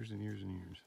years and years and years.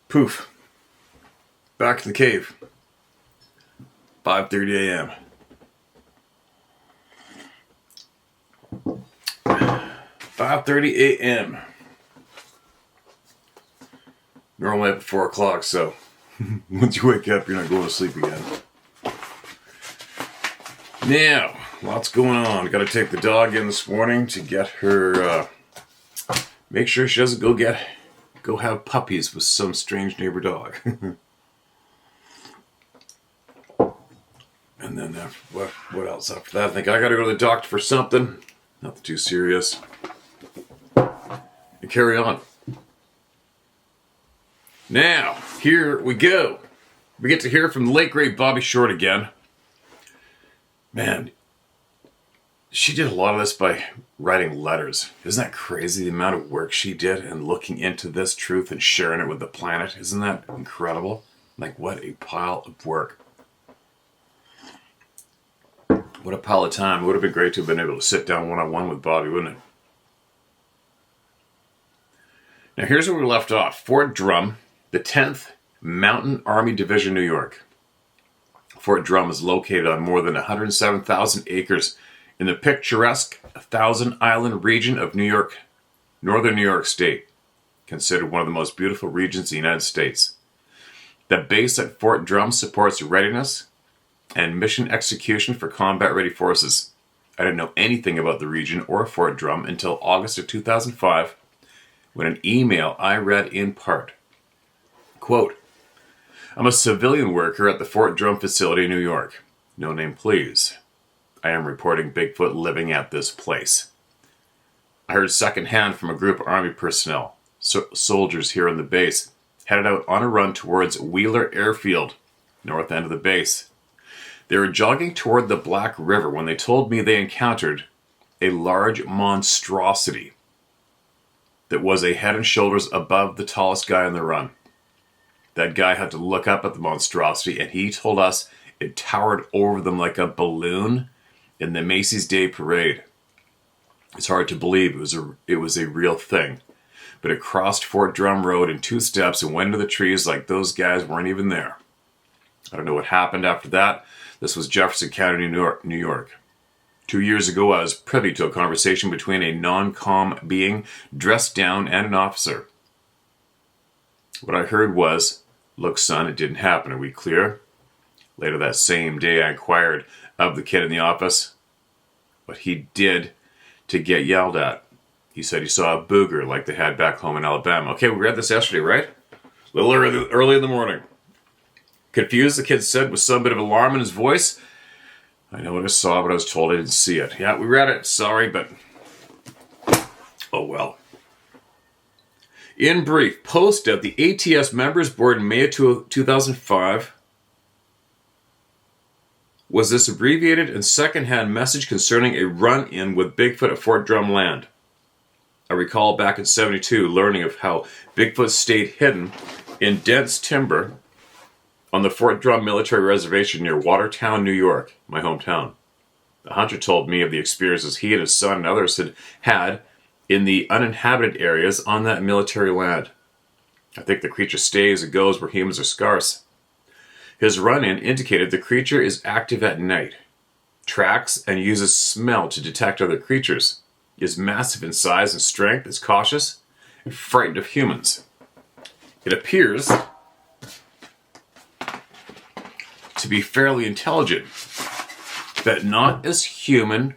Poof. Back to the cave. 5:30 a.m. 5:30 a.m. Normally up at 4 o'clock, so once you wake up, you're not going to sleep again. Now, lots going on. Got to take the dog in this morning to get her, make sure she doesn't go have puppies with some strange neighbor dog. And then what else after that? I think I got to go to the doctor for something. Nothing too serious. And carry on. Now, here we go. We get to hear from the late great Bobby Short again. Man, she did a lot of this by writing letters. Isn't that crazy, the amount of work she did and looking into this truth and sharing it with the planet? Isn't that incredible? Like, what a pile of work. What a pile of time. It would have been great to have been able to sit down one-on-one with Bobby, wouldn't it? Now, here's where we left off. Fort Drum, the 10th Mountain Army Division, New York. Fort Drum is located on more than 107,000 acres in the picturesque Thousand Island region of New York, northern New York State, considered one of the most beautiful regions in the United States. The base at Fort Drum supports readiness and mission execution for combat-ready forces. I didn't know anything about the region or Fort Drum until August of 2005, when an email I read in part. Quote, I'm a civilian worker at the Fort Drum facility in New York. No name, please. I am reporting Bigfoot living at this place. I heard secondhand from a group of Army personnel, soldiers here on the base, headed out on a run towards Wheeler Airfield, north end of the base. They were jogging toward the Black River when they told me they encountered a large monstrosity that was a head and shoulders above the tallest guy on the run. That guy had to look up at the monstrosity, and he told us it towered over them like a balloon in the Macy's Day Parade. It's hard to believe it was a real thing, but it crossed Fort Drum Road in 2 steps and went into the trees like those guys weren't even there. I don't know what happened after that. This was Jefferson County, New York. 2 years ago, I was privy to a conversation between a non-com being dressed down and an officer. What I heard was, "Look, son, it didn't happen. Are we clear?" Later that same day, I inquired of the kid in the office what he did to get yelled at. He said he saw a booger like they had back home in Alabama. Okay, we read this yesterday, right? A little early in the morning. Confused, the kid said with some bit of alarm in his voice, "I know what I saw, but I was told I didn't see it." Yeah, we read it. Sorry, but oh well. In brief, post at the ATS Members Board in May of 2005 was this abbreviated and second-hand message concerning a run-in with Bigfoot at Fort Drum Land. I recall back in '72 learning of how Bigfoot stayed hidden in dense timber on the Fort Drum military reservation near Watertown, New York, my hometown. The hunter told me of the experiences he and his son and others had had in the uninhabited areas on that military land. I think the creature stays and goes where humans are scarce. His run-in indicated the creature is active at night, tracks and uses smell to detect other creatures, is massive in size and strength, is cautious, and frightened of humans. It appears to be fairly intelligent, but not as human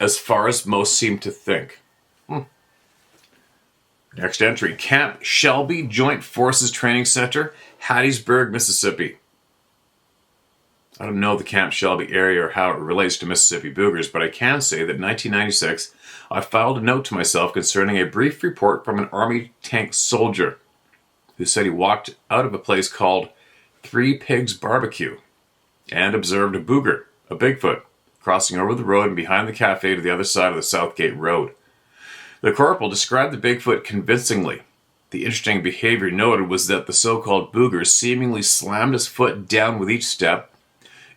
as far as most seem to think. Next entry, Camp Shelby Joint Forces Training Center, Hattiesburg, Mississippi. I don't know the Camp Shelby area or how it relates to Mississippi boogers, but I can say that in 1996, I filed a note to myself concerning a brief report from an Army tank soldier who said he walked out of a place called Three Pigs Barbecue and observed a booger, a Bigfoot, crossing over the road and behind the cafe to the other side of the Southgate Road. The corporal described the Bigfoot convincingly. The interesting behavior noted was that the so-called booger seemingly slammed his foot down with each step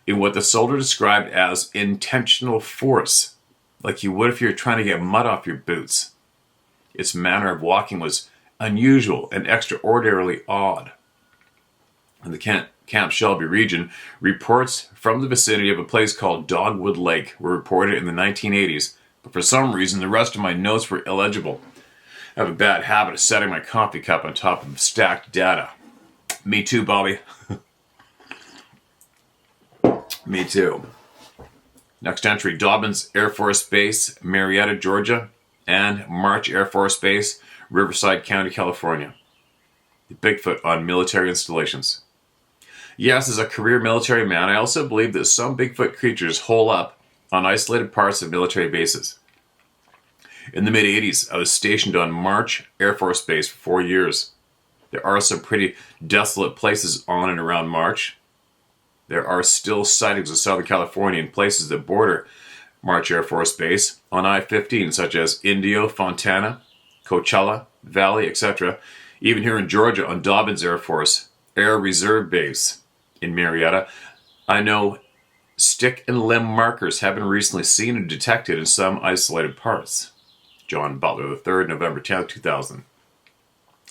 in what the soldier described as intentional force, like you would if you were trying to get mud off your boots. Its manner of walking was unusual and extraordinarily odd. In the Camp Shelby region, reports from the vicinity of a place called Dogwood Lake were reported in the 1980s, but for some reason the rest of my notes were illegible. I have a bad habit of setting my coffee cup on top of stacked data. Me too, Bobby. Me too. Next entry, Dobbins Air Force Base, Marietta, Georgia, and March Air Force Base, Riverside County, California. The Bigfoot on military installations. Yes, as a career military man, I also believe that some Bigfoot creatures hole up on isolated parts of military bases. In the mid-'80s, I was stationed on March Air Force Base for 4 years. There are some pretty desolate places on and around March. There are still sightings of Southern California in places that border March Air Force Base on I-15, such as Indio, Fontana, Coachella Valley, etc. Even here in Georgia on Dobbins Air Force Air Reserve Base in Marietta, I know stick and limb markers have been recently seen and detected in some isolated parts. John Butler III, November 10, 2000.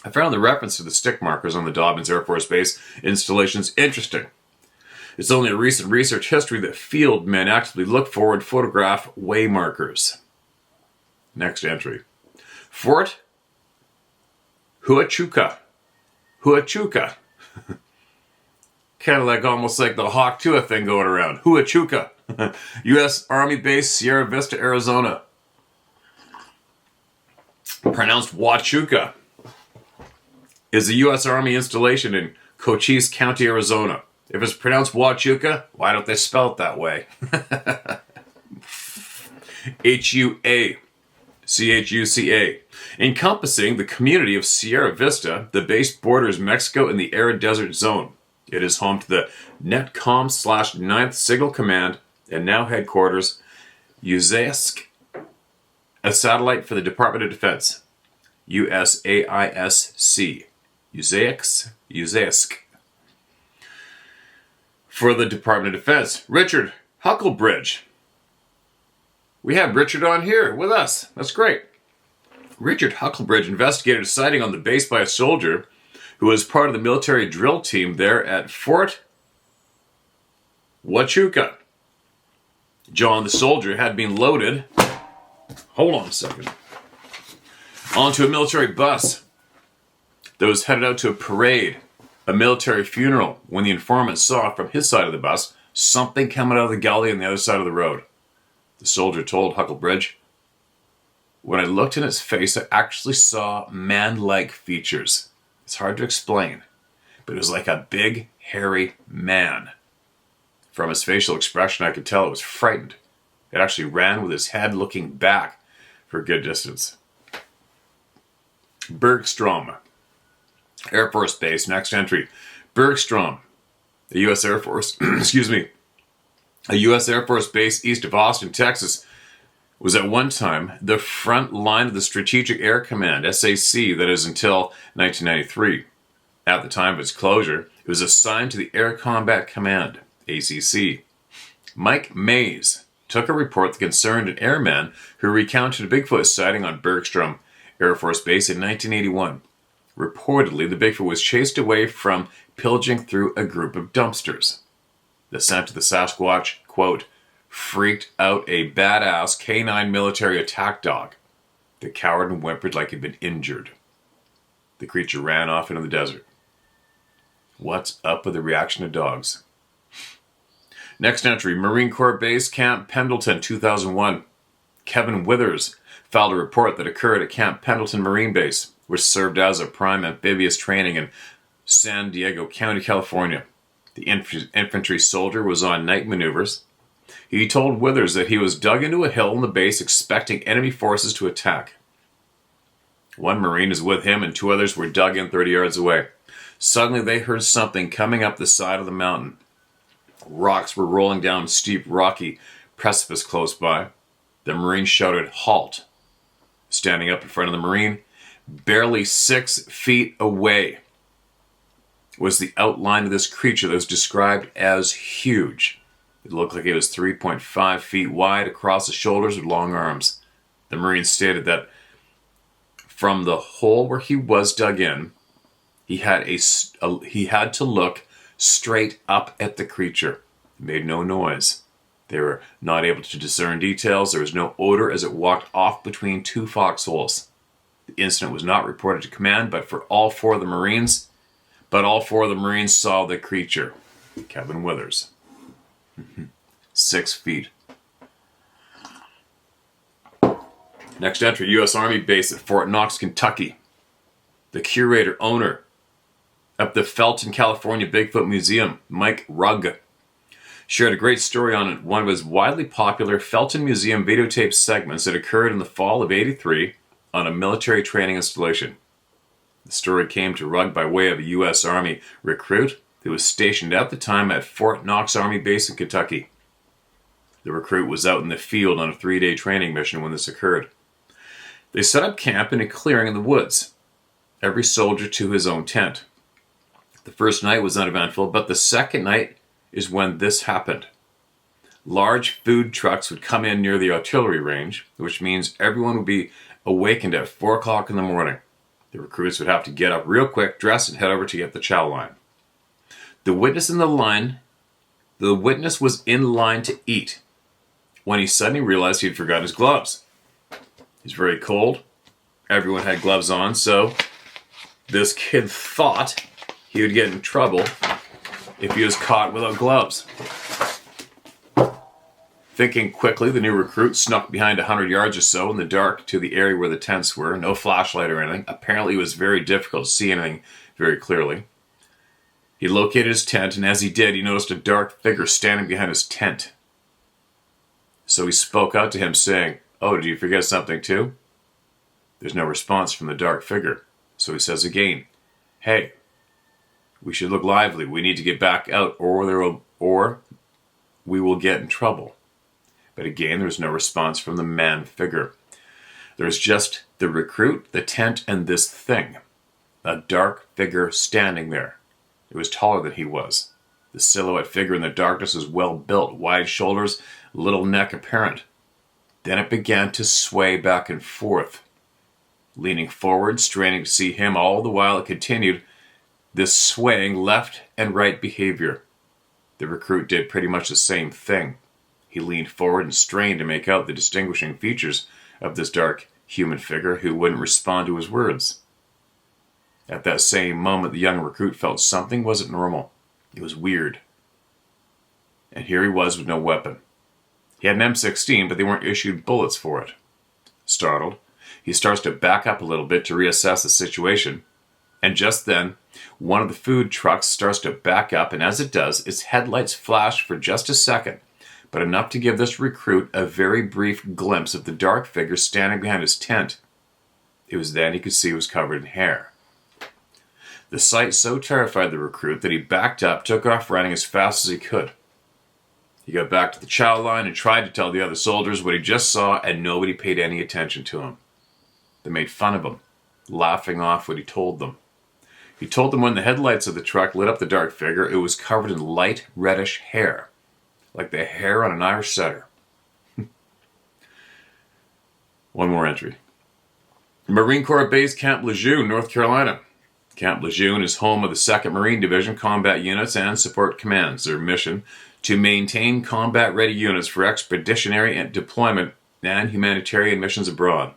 I found the reference to the stick markers on the Dobbins Air Force Base installations interesting. It's only a recent research history that field men actively look for and photograph way markers. Next entry. Fort Huachuca. Huachuca. Kind of like almost like the Huachuca thing going around. Huachuca. U.S. Army Base, Sierra Vista, Arizona. Pronounced Huachuca. Is a U.S. Army installation in Cochise County, Arizona. If it's pronounced Huachuca, why don't they spell it that way? Huachuca. Encompassing the community of Sierra Vista, the base borders Mexico and the arid desert zone. It is home to the NETCOM/9th Signal Command and now headquarters USAISC, a satellite for the Department of Defense. USAISC. USAISC. For the Department of Defense. Richard Hucklebridge. We have Richard on here with us. That's great. Richard Hucklebridge investigated a sighting on the base by a soldier who was part of the military drill team there at Fort Huachuca. John, the soldier, had been loaded, hold on a second, onto a military bus that was headed out to a parade, a military funeral, when the informant saw from his side of the bus something coming out of the gully on the other side of the road. The soldier told Hucklebridge, "When I looked in its face, I actually saw man-like features. It's hard to explain, but it was like a big, hairy man. From his facial expression, I could tell it was frightened. It actually ran with its head looking back for a good distance." Bergstrom Air Force Base, next entry. Bergstrom, a U.S. Air Force, a U.S. Air Force base east of Austin, Texas, was at one time the front line of the Strategic Air Command, SAC, that is until 1993. At the time of its closure, it was assigned to the Air Combat Command, ACC. Mike Mays took a report that concerned an airman who recounted a Bigfoot sighting on Bergstrom Air Force Base in 1981. Reportedly, the Bigfoot was chased away from pillaging through a group of dumpsters. The scent of the Sasquatch, quote, freaked out a badass canine military attack dog that cowered and whimpered like he'd been injured. The creature ran off into the desert. What's up with the reaction of dogs? Next entry, Marine Corps Base Camp Pendleton, 2001. Kevin Withers filed a report that occurred at Camp Pendleton Marine Base, which served as a prime amphibious training in San Diego County, California. The infantry soldier was on night maneuvers. He told Withers that he was dug into a hill in the base expecting enemy forces to attack. One Marine is with him and two others were dug in 30 yards away. Suddenly they heard something coming up the side of the mountain. Rocks were rolling down a steep, rocky precipice close by. The Marine shouted, "Halt!" Standing up in front of the Marine, barely 6 feet away, was the outline of this creature that was described as huge. It looked like it was 3.5 feet wide across the shoulders with long arms. The Marine stated that from the hole where he was dug in, he had to look straight up at the creature. It made no noise. They were not able to discern details. There was no odor as it walked off between two foxholes. The incident was not reported to command, but all four of the Marines saw the creature. Kevin Withers. 6 feet. Next entry, U.S. Army base at Fort Knox, Kentucky. The curator, owner of the Felton, California Bigfoot Museum, Mike Rugg, shared a great story on one of his widely popular Felton Museum videotape segments that occurred in the fall of '83 on a military training installation. The story came to Rugg by way of a U.S. Army recruit who was stationed at the time at Fort Knox Army Base in Kentucky. The recruit was out in the field on a 3-day training mission when this occurred. They set up camp in a clearing in the woods, every soldier to his own tent. The first night was uneventful, but the second night is when this happened. Large food trucks would come in near the artillery range, which means everyone would be awakened at 4 o'clock in the morning. The recruits would have to get up real quick, dress, and head over to get the chow line. The witness was in line to eat when he suddenly realized he had forgotten his gloves. He's very cold. Everyone had gloves on, so this kid thought he would get in trouble if he was caught without gloves. Thinking quickly, the new recruit snuck behind 100 yards or so in the dark to the area where the tents were. No flashlight or anything. Apparently it was very difficult to see anything very clearly. He located his tent, and as he did, he noticed a dark figure standing behind his tent. So he spoke out to him saying, "Oh, did you forget something too?" There's no response from the dark figure. So he says again, "Hey, we should look lively. We need to get back out or we will get in trouble." But again, there was no response from the man figure. There was just the recruit, the tent, and this thing. A dark figure standing there. It was taller than he was. The silhouette figure in the darkness was well built, wide shoulders, little neck apparent. Then it began to sway back and forth. Leaning forward, straining to see him, all the while it continued this swaying left and right behavior. The recruit did pretty much the same thing. He leaned forward and strained to make out the distinguishing features of this dark human figure who wouldn't respond to his words. At that same moment, the young recruit felt something wasn't normal. It was weird. And here he was with no weapon. He had an M16, but they weren't issued bullets for it. Startled, he starts to back up a little bit to reassess the situation. And just then, one of the food trucks starts to back up, and as it does, its headlights flash for just a second, but enough to give this recruit a very brief glimpse of the dark figure standing behind his tent. It was then he could see it was covered in hair. The sight so terrified the recruit that he backed up, took off running as fast as he could. He got back to the chow line and tried to tell the other soldiers what he just saw, and nobody paid any attention to him. They made fun of him, laughing off what he told them. He told them when the headlights of the truck lit up the dark figure, it was covered in light reddish hair, like the hair on an Irish setter. One more entry. Marine Corps Base Camp Lejeune, North Carolina. Camp Lejeune is home of the 2nd Marine Division combat units and support commands. Their mission, to maintain combat-ready units for expeditionary and deployment and humanitarian missions abroad.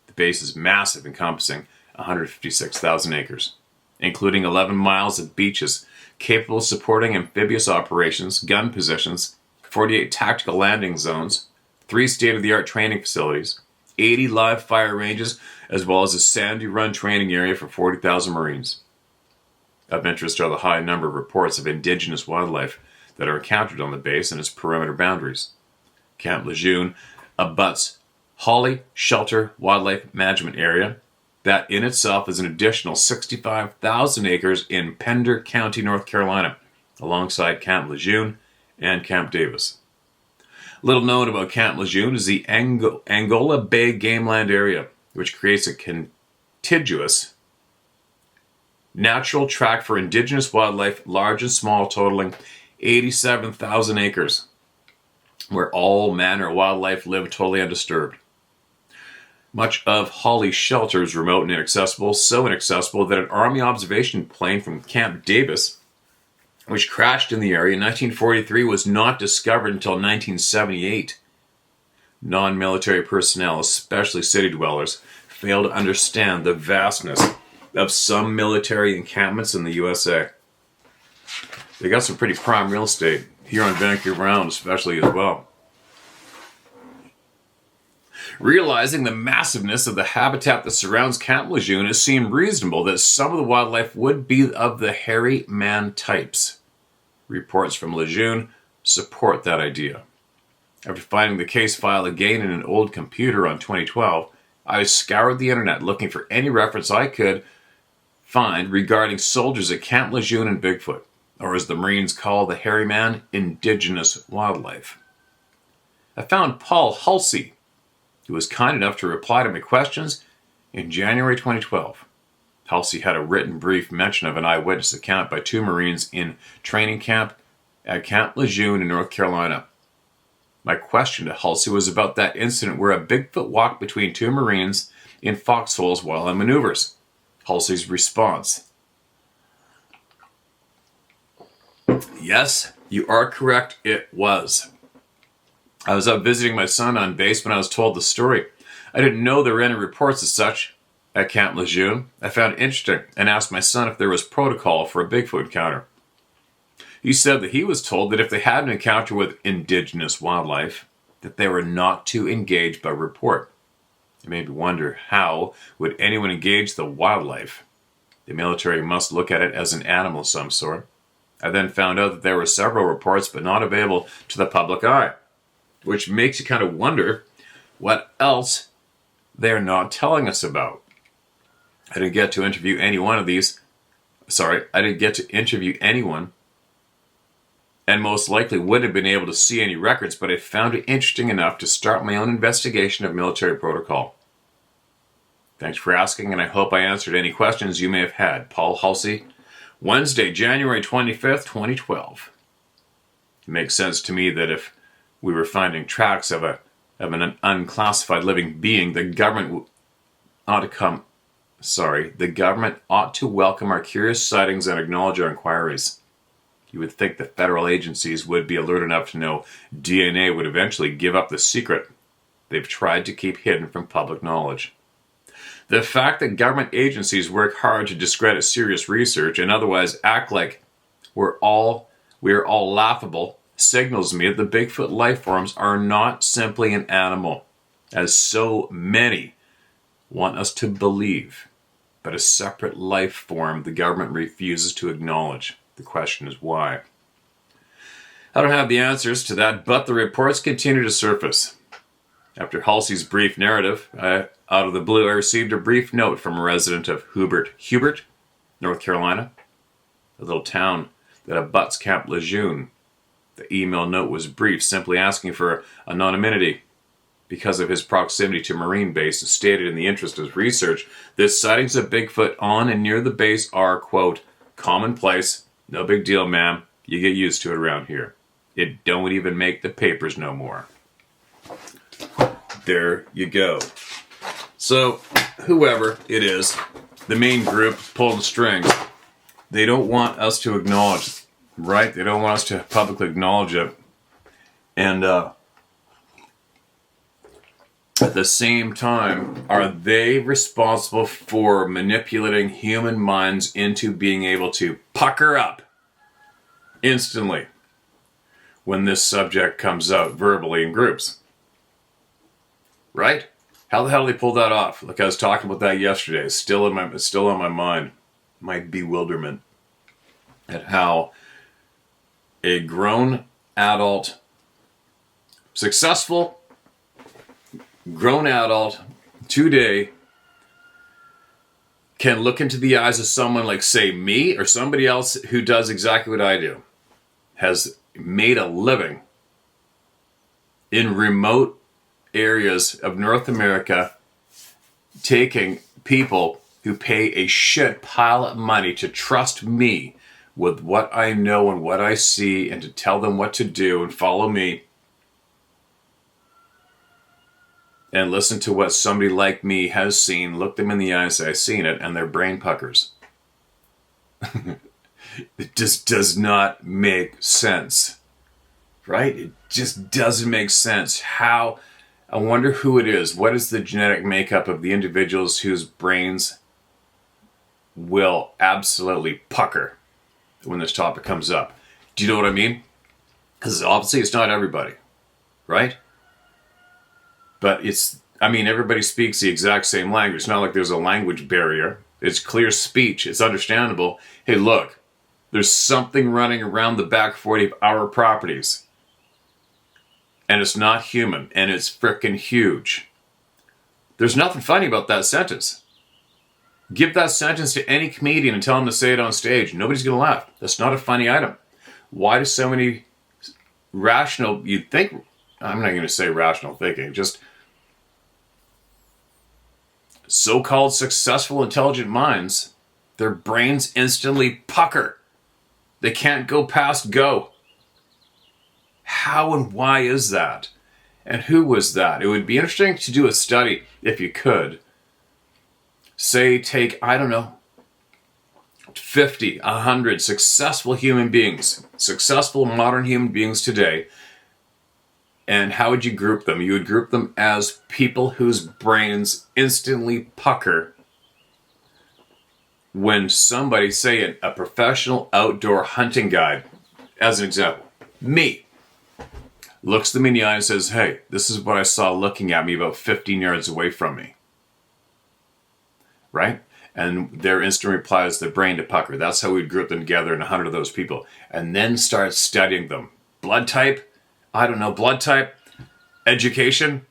The base is massive, encompassing 156,000 acres, including 11 miles of beaches, capable of supporting amphibious operations, gun positions, 48 tactical landing zones, 3 state-of-the-art training facilities, 80 live fire ranges, as well as a sandy run training area for 40,000 Marines. Of interest are the high number of reports of indigenous wildlife that are encountered on the base and its perimeter boundaries. Camp Lejeune abuts Holly Shelter Wildlife Management Area, that in itself is an additional 65,000 acres in Pender County, North Carolina, alongside Camp Lejeune and Camp Davis. Little known about Camp Lejeune is the Angola Bay Gameland area, which creates a contiguous natural tract for indigenous wildlife, large and small, totaling 87,000 acres, where all manner of wildlife live totally undisturbed. Much of Holly Shelter is remote and inaccessible, so inaccessible that an Army observation plane from Camp Davis, which crashed in the area in 1943, was not discovered until 1978. Non-military personnel, especially city dwellers, fail to understand the vastness of some military encampments in the USA. They got some pretty prime real estate here on Vancouver Island, especially as well. Realizing the massiveness of the habitat that surrounds Camp Lejeune, it seemed reasonable that some of the wildlife would be of the hairy man types. Reports from Lejeune support that idea. After finding the case file again in an old computer on 2012, I scoured the internet looking for any reference I could find regarding soldiers at Camp Lejeune and Bigfoot, or as the Marines call the hairy man, indigenous wildlife. I found Paul Halsey, who was kind enough to reply to my questions in January 2012. Halsey had a written brief mention of an eyewitness account by 2 Marines in training camp at Camp Lejeune in North Carolina. My question to Halsey was about that incident where a Bigfoot walked between 2 Marines in foxholes while on maneuvers. Halsey's response: "Yes, you are correct, it was. I was out visiting my son on base when I was told the story. I didn't know there were any reports as such at Camp Lejeune. I found it interesting and asked my son if there was protocol for a Bigfoot encounter. He said that he was told that if they had an encounter with indigenous wildlife, that they were not to engage by report. It made me wonder, how would anyone engage the wildlife? The military must look at it as an animal of some sort. I then found out that there were several reports, but not available to the public eye, which makes you kind of wonder what else they're not telling us about. I didn't get to interview anyone, and most likely wouldn't have been able to see any records, but I found it interesting enough to start my own investigation of military protocol. Thanks for asking, and I hope I answered any questions you may have had. Paul Halsey, Wednesday, January 25th, 2012. It makes sense to me that if we were finding tracks of an unclassified living being, the government ought to welcome our curious sightings and acknowledge our inquiries. You would think the federal agencies would be alert enough to know DNA would eventually give up the secret they've tried to keep hidden from public knowledge. The fact that government agencies work hard to discredit serious research and otherwise act like we are all laughable signals me that the Bigfoot life forms are not simply an animal, as so many want us to believe, but a separate life form the government refuses to acknowledge. The question is why. I don't have the answers to that, but the reports continue to surface. After Halsey's brief narrative, out of the blue, I received a brief note from a resident of Hubert, North Carolina, a little town that abuts Camp Lejeune. The email note was brief, simply asking for anonymity because of his proximity to Marine base, and stated in the interest of research that sightings of Bigfoot on and near the base are, quote, commonplace, no big deal, ma'am, you get used to it around here. It don't even make the papers no more. There you go. So, whoever it is, the main group pulling the strings, they don't want us to acknowledge it, right? They don't want us to publicly acknowledge it. And at the same time, are they responsible for manipulating human minds into being able to pucker up instantly when this subject comes out verbally in groups? Right? How the hell do they pull that off? Like I was talking about that yesterday. It's still on my mind. My bewilderment at how a grown adult, successful grown adult today can look into the eyes of someone like, say, me or somebody else who does exactly what I do, has made a living in remote areas of North America, taking people who pay a shit pile of money to trust me with what I know and what I see, and to tell them what to do and follow me and listen to what somebody like me has seen, look them in the eyes, say, I've seen it, and their brain puckers. It just does not make sense, right? It just doesn't make sense. How? I wonder who it is. What is the genetic makeup of the individuals whose brains will absolutely pucker when this topic comes up? Do you know what I mean? Because obviously it's not everybody, right? But everybody speaks the exact same language. It's not like there's a language barrier. It's clear speech. It's understandable. Hey, look, there's something running around the back 40 of our properties. And it's not human. And it's frickin' huge. There's nothing funny about that sentence. Give that sentence to any comedian and tell him to say it on stage. Nobody's going to laugh. That's not a funny item. Why do so many rational, you'd think, I'm not going to say rational thinking, just so-called successful, intelligent minds, their brains instantly pucker. They can't go past go. How and why is that? And who was that? It would be interesting to do a study, if you could. Say, take, 50, 100 successful human beings, successful modern human beings today, and how would you group them? You would group them as people whose brains instantly pucker when somebody, say a professional outdoor hunting guide, as an example, me, looks them in the eye and says, hey, this is what I saw looking at me about 15 yards away from me. Right? And their instant reply is the brain to pucker. That's how we'd group them together in 100 of those people. And then start studying them. Blood type, education,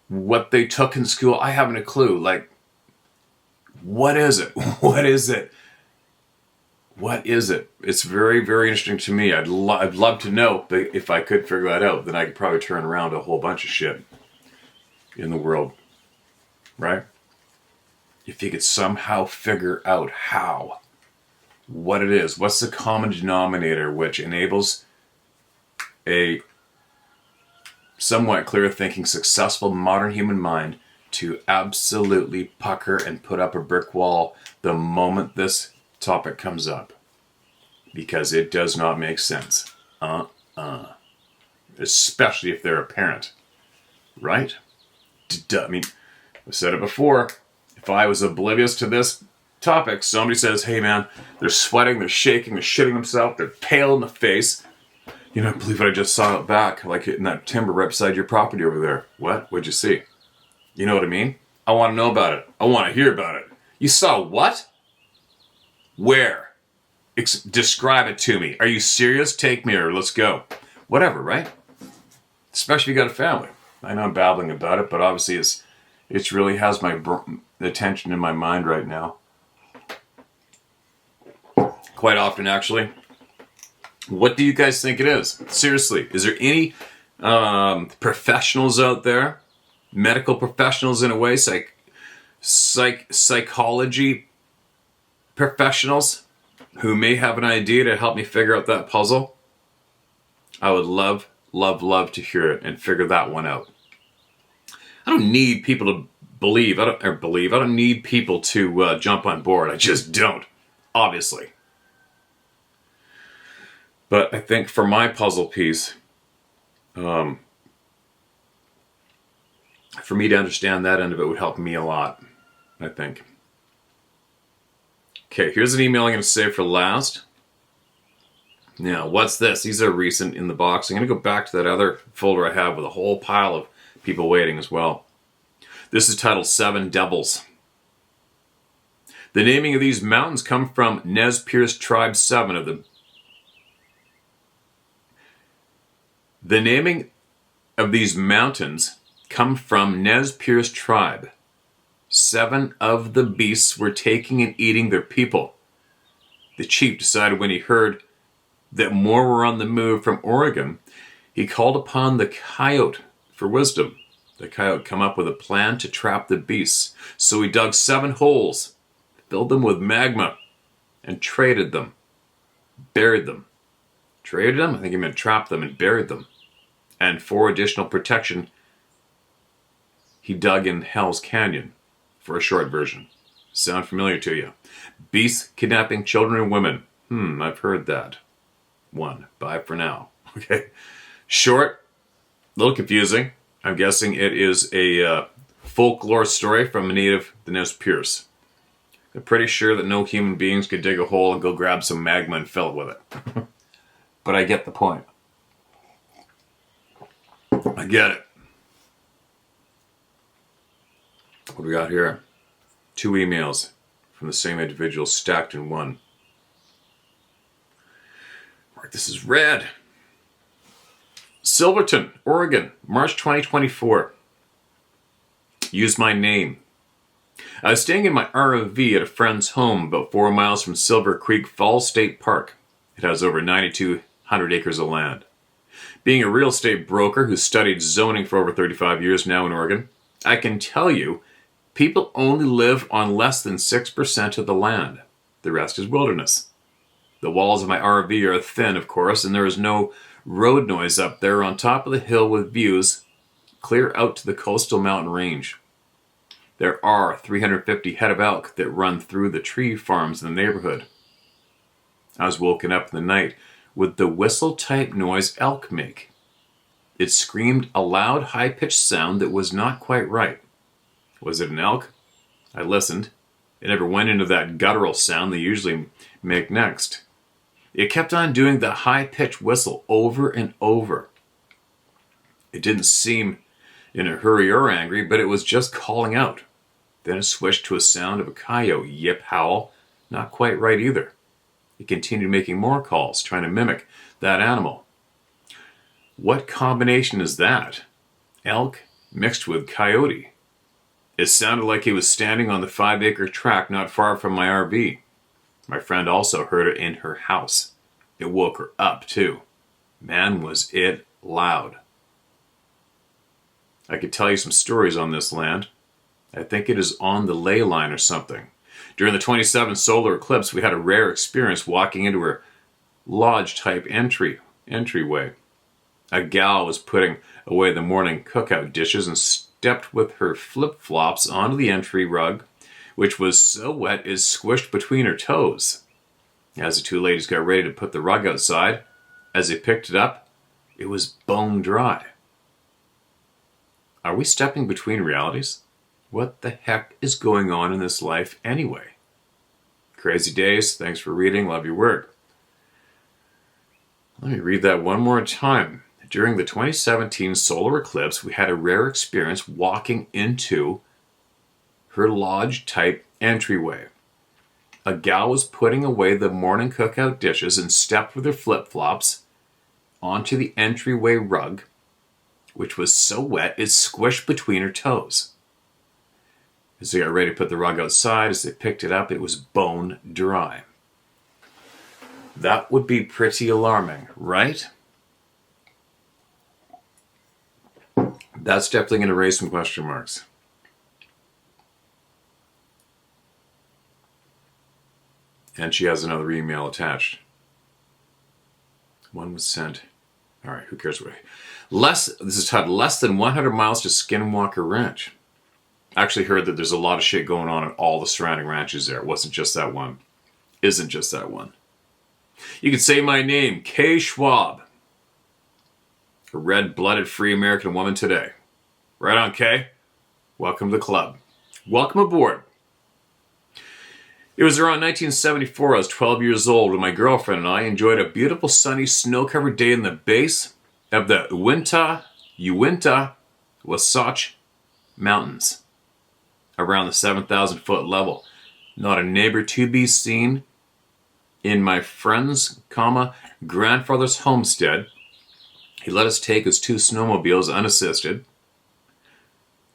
what they took in school, I haven't a clue. Like, what is it? What is it? What is it? It's very, very interesting to me. I'd love to know, but if I could figure that out, then I could probably turn around a whole bunch of shit in the world, right? If you could somehow figure out what it is, what's the common denominator which enables a somewhat clear-thinking, successful modern human mind to absolutely pucker and put up a brick wall the moment this topic comes up. Because it does not make sense. Especially if they're a parent. Right? I've said it before. If I was oblivious to this topic, somebody says, hey man, they're sweating, they're shaking, they're shitting themselves, they're pale in the face. You know, I believe what I just saw out back, like in that timber right beside your property over there. What? What'd you see? You know what I mean? I want to know about it. I want to hear about it. You saw what? Where? Describe it to me. Are you serious? Take me or let's go. Whatever, right? Especially if you got a family. I know I'm babbling about it, but obviously it really has my attention in my mind right now. Quite often, actually. What do you guys think it is? Seriously, is there any professionals out there, medical professionals in a way, psychology professionals who may have an idea to help me figure out that puzzle? I would love, love, love to hear it and figure that one out. I don't need people to believe. I don't need people to jump on board. I just don't, obviously. But I think for my puzzle piece, for me to understand that end of it would help me a lot, I think. Okay, here's an email I'm going to save for last. Now, what's this? These are recent in the box. I'm going to go back to that other folder I have with a whole pile of people waiting as well. This is titled 7 Devils. The naming of these mountains come from Nez Perce Tribe 7 of them. The naming of these mountains come from Nez Perce Tribe. 7 of the beasts were taking and eating their people. The chief decided when he heard that more were on the move from Oregon, he called upon the coyote for wisdom. The coyote came up with a plan to trap the beasts. So he dug 7 holes, filled them with magma, and traded them. Buried them. Traded them? I think he meant trapped them and buried them. And for additional protection, he dug in Hell's Canyon. For a short version. Sound familiar to you? Beasts kidnapping children and women. I've heard that. 1. Bye for now. Okay. Short. A little confusing. I'm guessing it is a folklore story from a native, the Nez Perce. I'm pretty sure that no human beings could dig a hole and go grab some magma and fill it with it. But I get the point. I get it. What do we got here? 2 emails from the same individual stacked in one. Mark, this is red. Silverton, Oregon, March 2024. Use my name. I was staying in my RV at a friend's home about 4 miles from Silver Creek Falls State Park. It has over 9,200 acres of land. Being a real estate broker who studied zoning for over 35 years now in Oregon, I can tell you people only live on less than 6% of the land. The rest is wilderness. The walls of my RV are thin, of course, and there is no road noise up there on top of the hill with views clear out to the coastal mountain range. There are 350 head of elk that run through the tree farms in the neighborhood. I was woken up in the night with the whistle-type noise elk make. It screamed a loud, high-pitched sound that was not quite right. Was it an elk? I listened. It never went into that guttural sound they usually make next. It kept on doing the high-pitched whistle over and over. It didn't seem in a hurry or angry, but it was just calling out. Then it switched to a sound of a coyote yip howl, not quite right either. It continued making more calls, trying to mimic that animal. What combination is that? Elk mixed with coyote. It sounded like he was standing on the 5-acre tract not far from my RV. My friend also heard it in her house. It woke her up, too. Man, was it loud. I could tell you some stories on this land. I think it is on the ley line or something. During the 27 solar eclipse, we had a rare experience walking into her lodge-type entryway. A gal was putting away the morning cookout dishes and stepped with her flip-flops onto the entry rug, which was so wet it squished between her toes. As the 2 ladies got ready to put the rug outside, as they picked it up, it was bone dry. Are we stepping between realities? What the heck is going on in this life anyway? Crazy days. Thanks for reading. Love your work. Let me read that one more time. During the 2017 solar eclipse, we had a rare experience walking into her lodge-type entryway. A gal was putting away the morning cookout dishes and stepped with her flip-flops onto the entryway rug, which was so wet it squished between her toes. As they got ready to put the rug outside, as they picked it up, it was bone dry. That would be pretty alarming, right? That's definitely going to raise some question marks. And she has another email attached. One was sent. All right, who cares what? This is titled Less Than 100 Miles to Skinwalker Ranch. I actually heard that there's a lot of shit going on at all the surrounding ranches there. It wasn't just that one. Isn't just that one. You can say my name, Kay Schwab. A red-blooded free American woman today. Right on, Kay. Welcome to the club. Welcome aboard. It was around 1974. I was 12 years old when my girlfriend and I enjoyed a beautiful sunny snow-covered day in the base of the Uinta Wasatch Mountains around the 7,000 foot level. Not a neighbor to be seen in my friend's, grandfather's homestead. He let us take his 2 snowmobiles unassisted.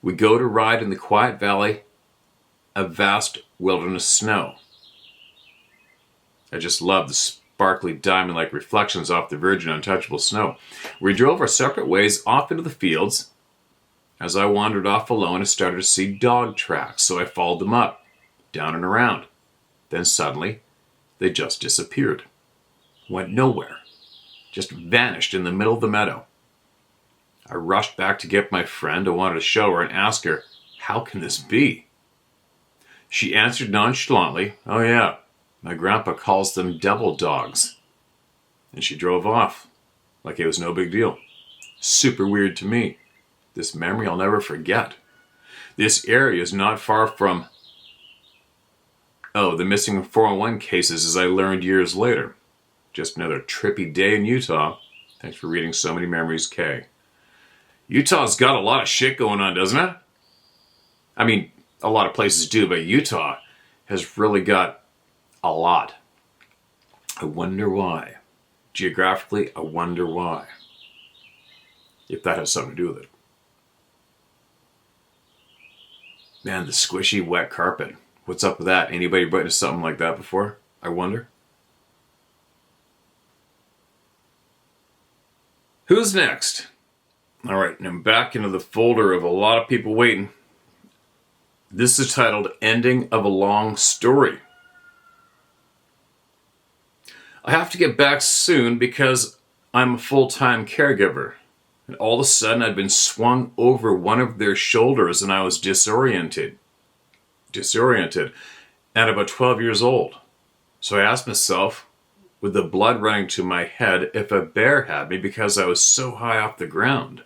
We go to ride in the quiet valley of vast wilderness snow. I just love the sparkly diamond-like reflections off the virgin untouchable snow. We drove our separate ways off into the fields. As I wandered off alone, I started to see dog tracks, so I followed them up, down and around. Then suddenly, they just disappeared. Went nowhere. Just vanished in the middle of the meadow. I rushed back to get my friend. I wanted to show her and ask her, how can this be? She answered nonchalantly, oh yeah, my grandpa calls them devil dogs. And she drove off, like it was no big deal. Super weird to me. This memory I'll never forget. This area is not far from, the missing 401 cases, as I learned years later. Just another trippy day in Utah. Thanks for reading so many memories, Kay. Utah's got a lot of shit going on, doesn't it? I mean, a lot of places do, but Utah has really got a lot. I wonder why. Geographically, I wonder why. If that has something to do with it. Man, the squishy, wet carpet. What's up with that? Anybody witnessed something like that before? I wonder. Who's next? All right, and I'm back into the folder of a lot of people waiting. This is titled Ending of a Long Story. I have to get back soon because I'm a full-time caregiver. And all of a sudden I'd been swung over one of their shoulders and I was disoriented at about 12 years old. So I asked myself, with the blood running to my head, if a bear had me because I was so high off the ground.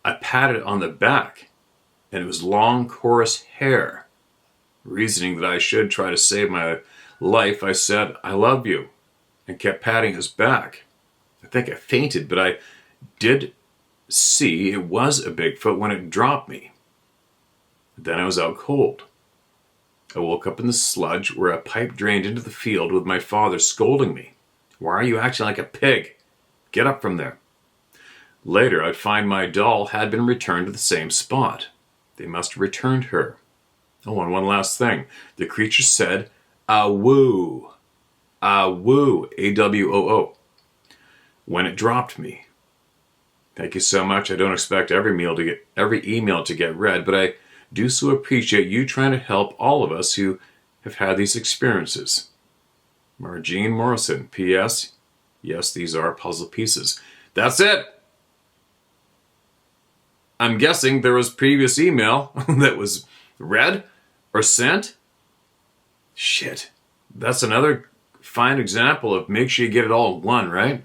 I patted on the back, and it was long, coarse hair. Reasoning that I should try to save my life, I said, I love you, and kept patting his back. I think I fainted, but I did see it was a Bigfoot when it dropped me. Then I was out cold. I woke up in the sludge where a pipe drained into the field with my father scolding me. Why are you acting like a pig? Get up from there. Later, I'd find my doll had been returned to the same spot. They must have returned her. Oh, and one last thing. The creature said, "Awoo." Awoo. A-W-O-O. When it dropped me. Thank you so much. I don't expect every email to get read, but I do so appreciate you trying to help all of us who have had these experiences. Margene Morrison. P.S. Yes, these are puzzle pieces. That's it. I'm guessing there was previous email that was read or sent. Shit. That's another fine example of make sure you get it all in one, right?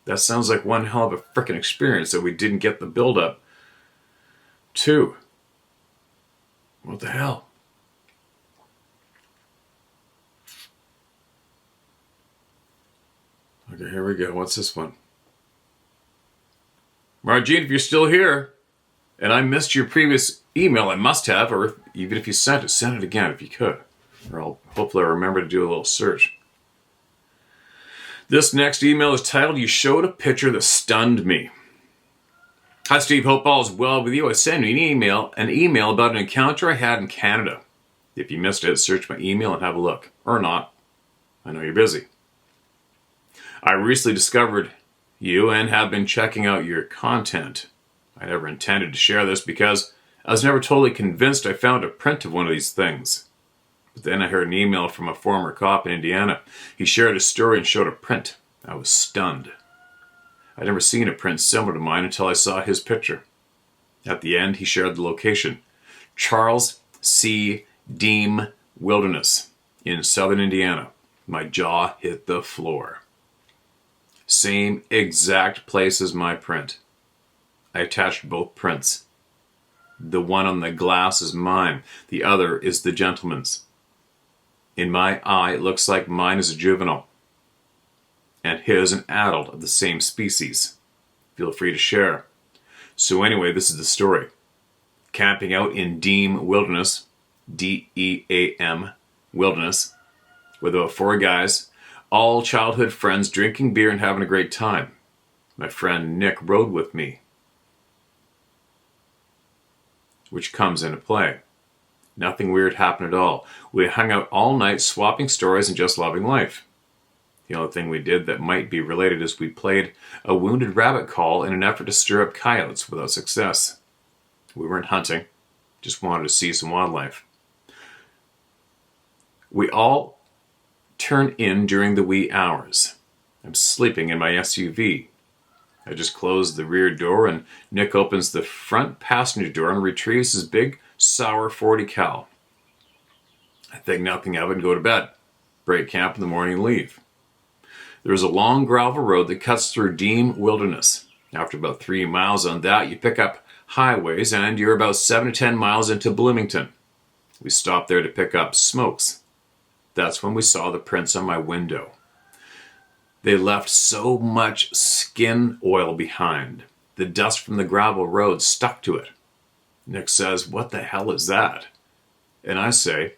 That sounds like one hell of a frickin' experience that we didn't get the build-up to. What the hell? Okay, here we go. What's this one? Margene, if you're still here, and I missed your previous email, I must have, or even if you sent it again if you could. Or hopefully I'll remember to do a little search. This next email is titled, "You Showed a Picture That Stunned Me." Hi Steve, hope all is well with you. I sent you an email about an encounter I had in Canada. If you missed it, search my email and have a look. Or not. I know you're busy. I recently discovered you and have been checking out your content. I never intended to share this because I was never totally convinced I found a print of one of these things. But then I heard an email from a former cop in Indiana. He shared a story and showed a print. I was stunned. I'd never seen a print similar to mine until I saw his picture. At the end, he shared the location. Charles C. Deem Wilderness in southern Indiana. My jaw hit the floor. Same exact place as my print. I attached both prints. The one on the glass is mine. The other is the gentleman's. In my eye, it looks like mine is a juvenile, and his an adult of the same species. Feel free to share. So anyway, this is the story. Camping out in Deem Wilderness, D-E-A-M, Wilderness, with about 4 guys, all childhood friends, drinking beer and having a great time. My friend Nick rode with me, which comes into play. Nothing weird happened at all. We hung out all night, swapping stories and just loving life. The only thing we did that might be related is we played a wounded rabbit call in an effort to stir up coyotes without success. We weren't hunting, just wanted to see some wildlife. We all turn in during the wee hours. I'm sleeping in my SUV. I just closed the rear door and Nick opens the front passenger door and retrieves his big, sour 40 cal. I think nothing of it and go to bed. Break camp in the morning and leave. There is a long gravel road that cuts through Deem Wilderness. After about 3 miles on that, you pick up highways and you're about 7 to 10 miles into Bloomington. We stopped there to pick up smokes. That's when we saw the prints on my window. They left so much skin oil behind. The dust from the gravel road stuck to it. Nick says, "What the hell is that?" And I say,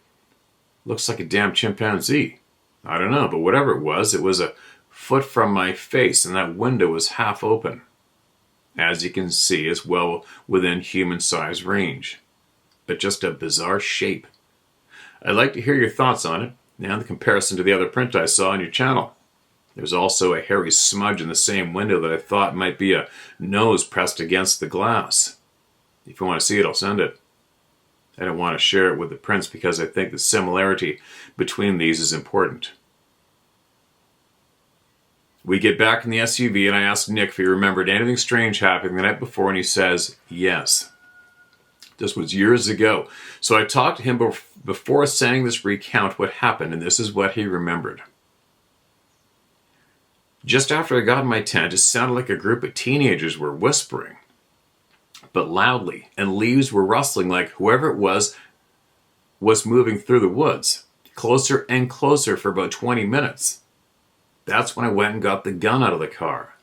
"Looks like a damn chimpanzee." I don't know, but whatever it was a foot from my face and that window was half open. As you can see, it's well within human size range. But just a bizarre shape. I'd like to hear your thoughts on it and the comparison to the other print I saw on your channel. There's also a hairy smudge in the same window that I thought might be a nose pressed against the glass. If you want to see it, I'll send it. I don't want to share it with the prints because I think the similarity between these is important. We get back in the SUV and I ask Nick if he remembered anything strange happening the night before and he says yes. This was years ago. So I talked to him before sending this recount what happened and this is what he remembered. Just after I got in my tent, it sounded like a group of teenagers were whispering, but loudly, and leaves were rustling like whoever it was moving through the woods, closer and closer for about 20 minutes. That's when I went and got the gun out of the car.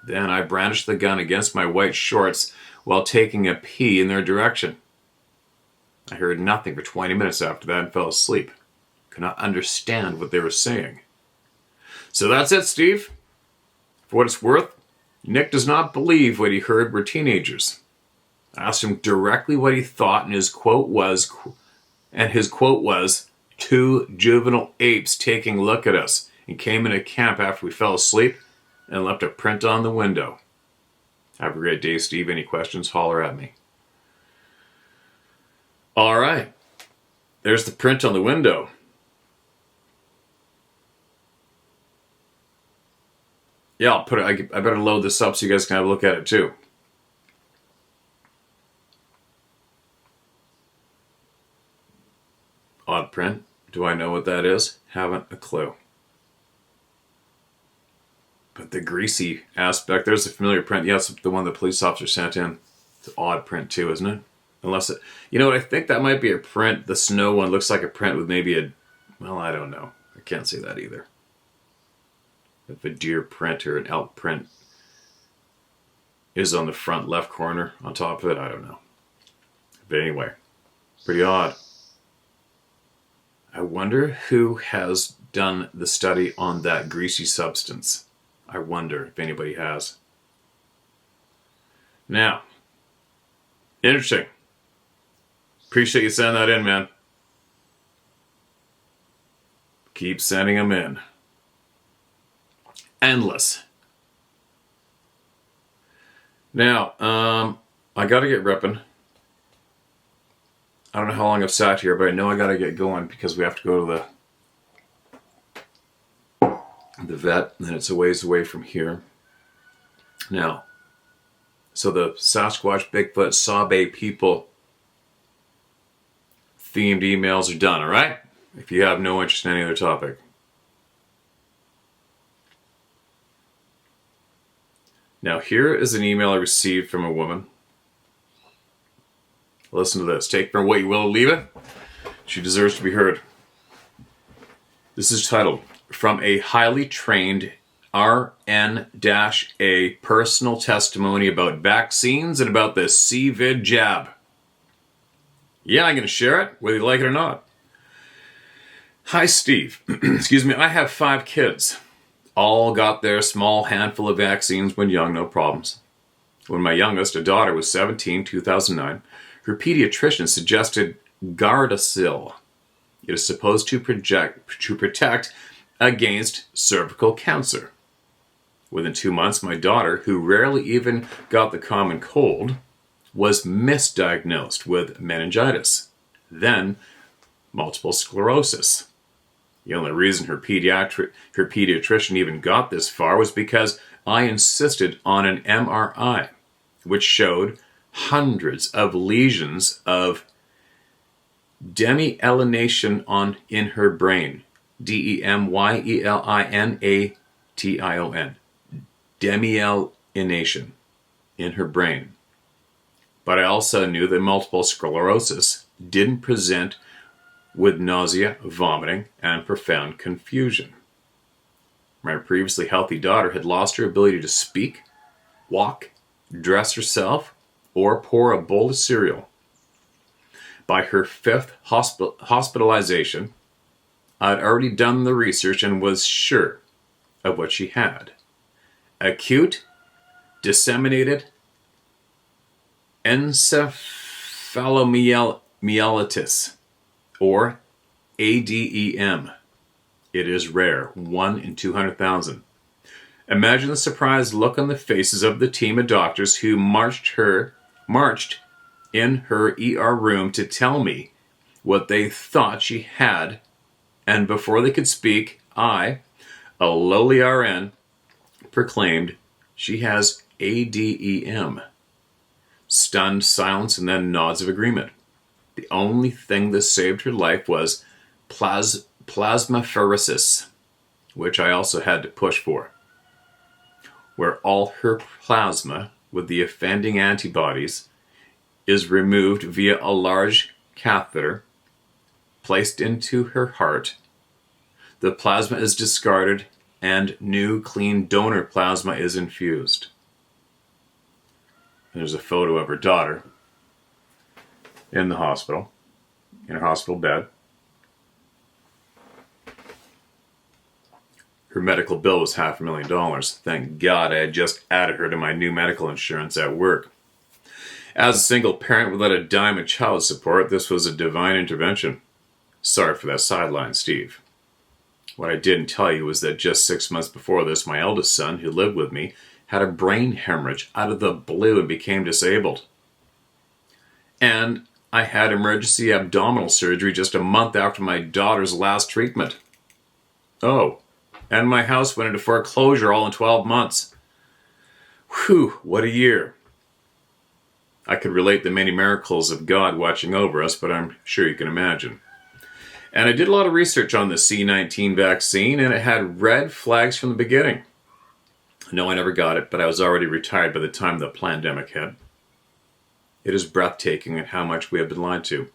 Then I brandished the gun against my white shorts while taking a pee in their direction. I heard nothing for 20 minutes after that and fell asleep. Could not understand what they were saying. So that's it, Steve. For what it's worth, Nick does not believe what he heard were teenagers. I asked him directly what he thought, and his quote was, 2 juvenile apes taking a look at us, and came into camp after we fell asleep and left a print on the window. Have a great day, Steve. Any questions, holler at me. All right. There's the print on the window. Yeah, I'll put it. I better load this up so you guys can have a look at it too. Odd print. Do I know what that is? Haven't a clue. But the greasy aspect, there's a familiar print. Yeah, it's the one the police officer sent in. It's an odd print too, isn't it? Unless it, you know what, I think that might be a print. The snow one looks like a print with maybe a, well, I don't know. I can't say that either. If a deer print or an elk print is on the front left corner on top of it, I don't know. But anyway, pretty odd. I wonder who has done the study on that greasy substance. I wonder if anybody has. Now, interesting. Appreciate you sending that in, man. Keep sending them in. Endless. Now, I gotta get ripping. I don't know how long I've sat here, but I know I gotta get going because we have to go to the vet, and it's a ways away from here. Now, so the Sasquatch, Bigfoot, Saw-Bay people themed emails are done, alright? If you have no interest in any other topic. Now here is an email I received from a woman. Listen to this. Take for what you will, leave it. She deserves to be heard. This is titled, From a Highly Trained RN-A Personal Testimony About Vaccines and About the CVID Jab. Yeah, I'm going to share it, whether you like it or not. Hi, Steve. Excuse me, I have 5 kids. All got their small handful of vaccines when young, no problems. When my youngest, a daughter, was 17, 2009, her pediatrician suggested Gardasil. It is supposed to protect against cervical cancer. Within 2 months, my daughter, who rarely even got the common cold, was misdiagnosed with meningitis, then multiple sclerosis. The only reason her pediatrician even got this far was because I insisted on an MRI, which showed hundreds of lesions of demyelination in her brain. Demyelination. Demyelination in her brain. But I also knew that multiple sclerosis didn't present with nausea, vomiting, and profound confusion. My previously healthy daughter had lost her ability to speak, walk, dress herself, or pour a bowl of cereal. By her 5th hospitalization, I'd already done the research and was sure of what she had. Acute, disseminated encephalomyelitis, or ADEM. It is rare, 1 in 200,000. Imagine the surprised look on the faces of the team of doctors who marched in her ER room to tell me what they thought she had, and before they could speak, I, a lowly RN, proclaimed she has ADEM. Stunned silence and then nods of agreement. The only thing that saved her life was plasmapheresis, which I also had to push for, where all her plasma with the offending antibodies is removed via a large catheter placed into her heart. The plasma is discarded and new clean donor plasma is infused. And there's a photo of her daughter in the hospital, in her hospital bed. Her medical bill was $500,000. Thank God I had just added her to my new medical insurance at work. As a single parent without a dime of child support, this was a divine intervention. Sorry for that sideline, Steve. What I didn't tell you was that just 6 months before this, my eldest son, who lived with me, had a brain hemorrhage out of the blue and became disabled. And I had emergency abdominal surgery just a month after my daughter's last treatment. Oh, and my house went into foreclosure all in 12 months. Whew, what a year. I could relate the many miracles of God watching over us, but I'm sure you can imagine. And I did a lot of research on the C-19 vaccine, and it had red flags from the beginning. No, I never got it, but I was already retired by the time the pandemic hit. It is breathtaking at how much we have been lied to.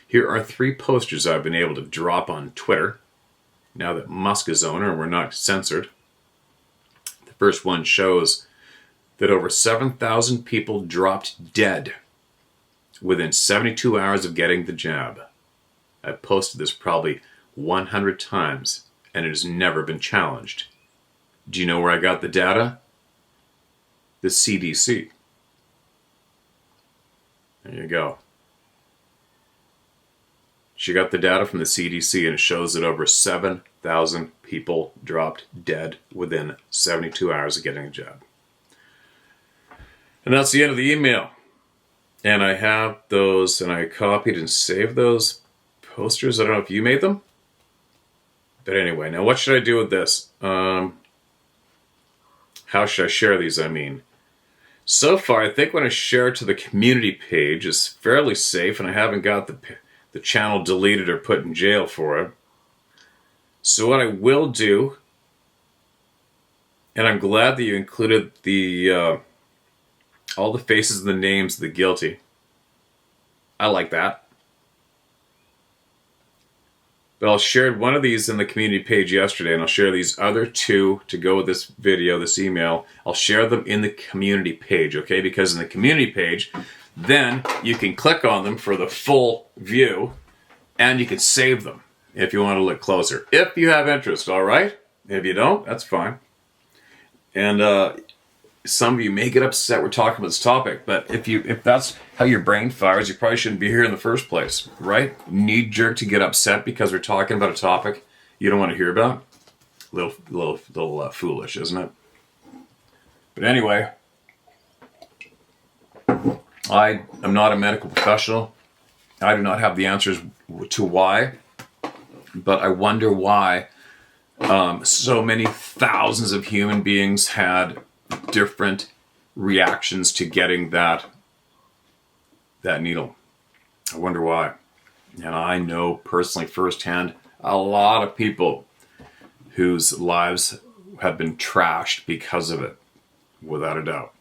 Here are 3 posters I've been able to drop on Twitter, now that Musk is owner and we're not censored. The first one shows that over 7,000 people dropped dead within 72 hours of getting the jab. I've posted this probably 100 times, and it has never been challenged. Do you know where I got the data? The CDC. There you go. She got the data from the CDC, and it shows that over 7,000 people dropped dead within 72 hours of getting a jab. And that's the end of the email. And I have those, and I copied and saved those posters. I don't know if you made them. But anyway, now what should I do with this? How should I share these, I mean? So far, I think when I share it to the community page, it's fairly safe, and I haven't got the channel deleted or put in jail for it. So what I will do, and I'm glad that you included the all the faces and the names of the guilty. I like that. But I'll share one of these in the community page yesterday, and I'll share these other 2 to go with this video, this email. I'll share them in the community page, okay? Because in the community page, then you can click on them for the full view, and you can save them if you want to look closer. If you have interest, all right? If you don't, that's fine. And some of you may get upset we're talking about this topic, but if that's how your brain fires, you probably shouldn't be here in the first place, right? Knee jerk to get upset because we're talking about a topic you don't want to hear about. Little foolish, isn't it? But anyway, I am not a medical professional. I do not have the answers to why, but I wonder why so many thousands of human beings had different reactions to getting that needle. I wonder why. And I know personally firsthand a lot of people whose lives have been trashed because of it, without a doubt.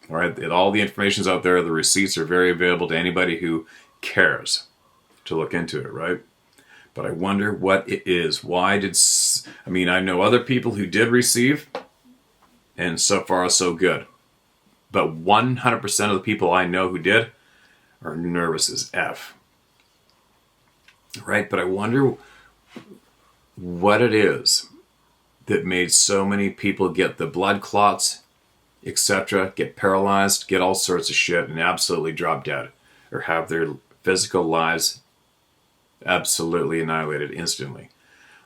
All right, all the information's out there. The receipts are very available to anybody who cares to look into it, right? But I wonder what it is. Why did... I mean, I know other people who did receive, and so far so good. But 100% of the people I know who did are nervous as F. Right? But I wonder what it is that made so many people get the blood clots, etc., get paralyzed, get all sorts of shit, and absolutely drop dead, or have their physical lives absolutely annihilated instantly.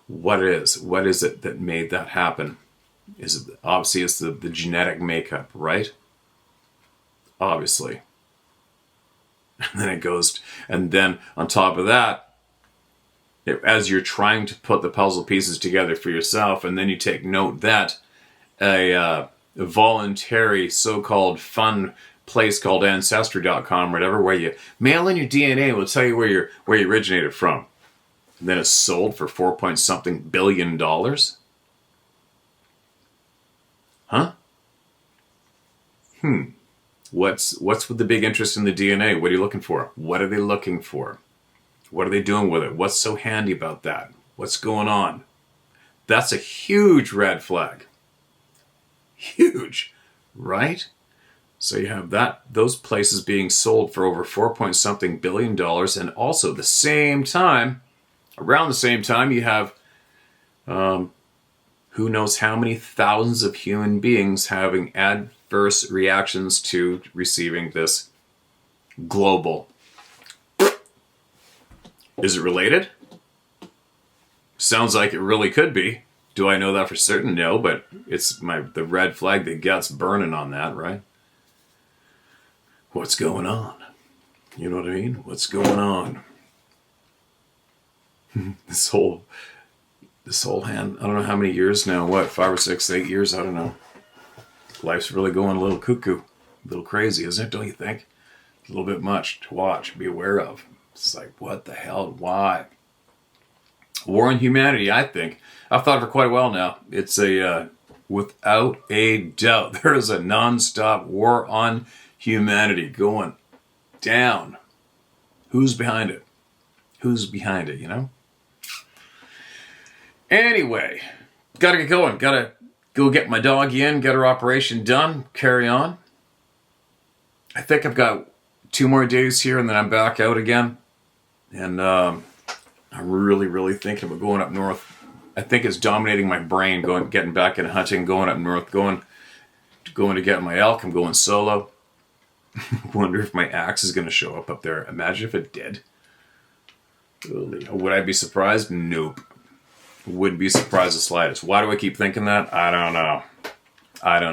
What is it that made that happen? Is it obviously it's the genetic makeup, right? Obviously. And then it goes, and then on top of that, as you're trying to put the puzzle pieces together for yourself, and then you take note that a voluntary so-called fun place called Ancestry.com or whatever, where you mail in your DNA, will tell you where you originated from. And then it's sold for $4.something billion. Huh? What's with the big interest in the DNA? What are you looking for? What are they looking for? What are they doing with it? What's so handy about that? What's going on? That's a huge red flag. Huge, right? So you have those places being sold for over $4.something billion, and also around the same time, you have who knows how many thousands of human beings having adverse reactions to receiving this global. Is it related? Sounds like it really could be. Do I know that for certain? No, but it's the red flag that gets burning on that, right? What's going on? You know what I mean? What's going on? This whole hand, I don't know how many years now, 5 or 6, 8 years, I don't know. Life's really going a little cuckoo, a little crazy, isn't it? Don't you think? A little bit much to watch, be aware of. It's like, what the hell? Why? War on humanity, I think. I've thought for quite a while now. It's without a doubt, there is a non-stop war on humanity going down. Who's behind it? Who's behind it, you know? Anyway, gotta get going. Gotta go get my dog in, get her operation done, carry on. I think I've got 2 more days here and then I'm back out again. And I'm really, really thinking about going up north. I think it's dominating my brain, getting back into hunting, going up north, going to get my elk. I'm going solo. Wonder if my axe is going to show up there. Imagine if it did. Would I be surprised? Nope. Wouldn't be surprised the slightest. Why do I keep thinking that? I don't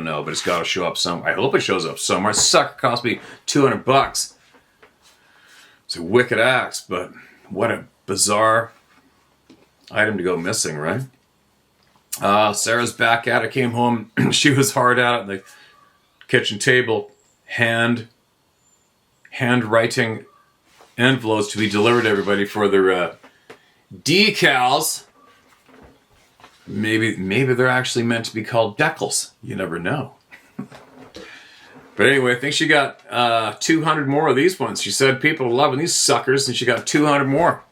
know. But it's got to show up somewhere. I hope it shows up somewhere. Sucker cost me $200. It's a wicked axe, but what a bizarre item to go missing, right? Sarah's back at it. Came home. She was hard at it on the kitchen table. Handwriting envelopes to be delivered to everybody for their decals. Maybe they're actually meant to be called decals. You never know. But anyway, I think she got 200 more of these ones. She said people are loving these suckers, and she got 200 more.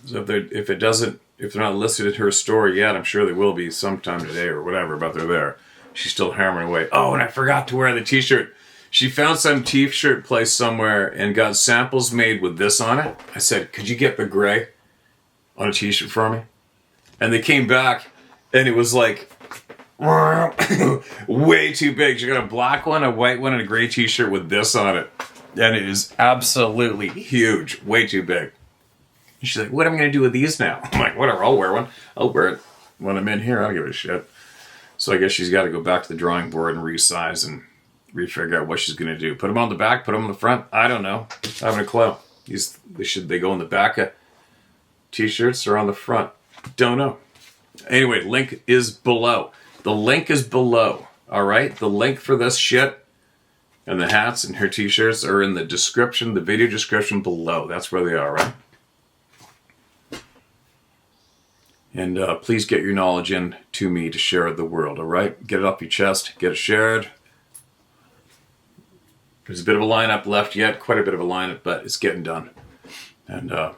So if they're not listed in her store yet, I'm sure they will be sometime today or whatever, but they're there. She's still hammering away. Oh, and I forgot to wear the t-shirt. She found some t-shirt place somewhere and got samples made with this on it. I said, could you get the gray on a t-shirt for me? And they came back and it was like way too big. She got a black one, a white one, and a gray t-shirt with this on it. And it is absolutely huge. Way too big. And she's like, what am I going to do with these now? I'm like, whatever, I'll wear one. I'll wear it when I'm in here. I don't give a shit. So I guess she's got to go back to the drawing board and resize and refigure out what she's going to do. Put them on the back, put them on the front. I don't know. I haven't a clue. They go in the back of t-shirts or on the front? Don't know. Anyway, link is below. The link is below. All right? The link for this shit and the hats and her t-shirts are in the description, the video description below. That's where they are, right? And please get your knowledge in to me to share with the world, all right? Get it off your chest. Get it shared. There's a bit of a lineup left yet. Quite a bit of a lineup, but it's getting done. And I'll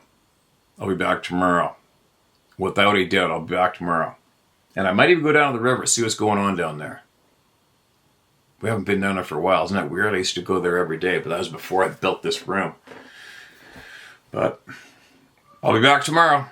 be back tomorrow. Without a doubt, I'll be back tomorrow. And I might even go down to the river, see what's going on down there. We haven't been down there for a while. Isn't that weird? I used to go there every day, but that was before I built this room. But I'll be back tomorrow.